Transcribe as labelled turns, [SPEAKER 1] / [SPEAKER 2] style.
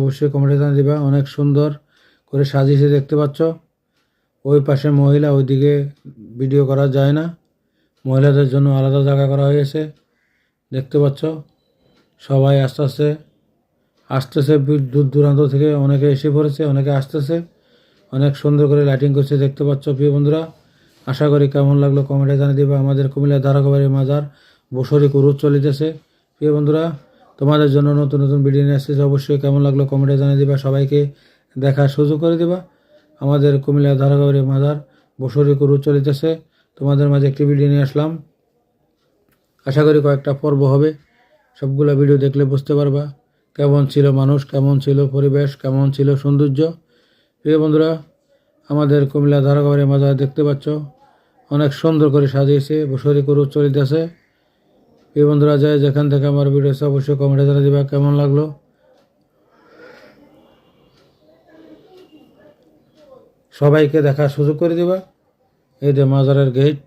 [SPEAKER 1] অবশ্যই কমেন্টে জানিয়ে দিবা। অনেক সুন্দর করে সাজিয়েছে দেখতে পাচ্ছ। ওই পাশে মহিলা, ওইদিকে ভিডিও করা যায় না, মহিলাদের জন্য আলাদা জায়গা করা হয়েছে দেখতে পাচ্ছ। সবাই আস্তে আস্তে আসতেছে, দূর দূরান্ত থেকে অনেকে এসে পড়েছে, অনেকে আসতেছে। অনেক সুন্দর করে লাইটিং করছে দেখতে পাচ্ছ প্রিয় বন্ধুরা। আশা করি কেমন লাগলো কমেন্টে জানিয়ে দিবা। আমাদের কুমিল্লা ধারাকবাড়ি মাজার বছরে কুরুজ চলিতেছে প্রিয় বন্ধুরা। তোমাদের জন্য নতুন নতুন ভিডিও নিয়ে আসতেছে, অবশ্যই কেমন লাগলো কমেন্টে জানিয়ে দিবা। সবাইকে দেখার সুযোগ করে দিবা। আমাদের কুমিল্লা ধারাকবাড়ি মাজার বছরে কুরুজ চলিতেছে, তোমাদের মাঝে একটি ভিডিও নিয়ে আসলাম। আশা করি কয়েকটা পর্ব হবে, সবগুলো ভিডিও দেখলে বুঝতে পারবা কেমন ছিল মানুষ, কেমন ছিল পরিবেশ, কেমন ছিল সৌন্দর্য। প্রিয় বন্ধুরা, আমাদের কুমিল্লা ধারাকবাড়ি মাজার দেখতে পাচ্ছ অনেক সুন্দর করে সাজিয়েছে, বছরে কুরুজ চলিতেছে। প্রিয় বন্ধুরা, যায় যেখান থেকে আমার ভিডিও আছে অবশ্যই কমেন্টে জানিয়ে দিবা কেমন লাগলো। সবাইকে দেখার সুযোগ করে দিবা। এই যে মাজারের গেট।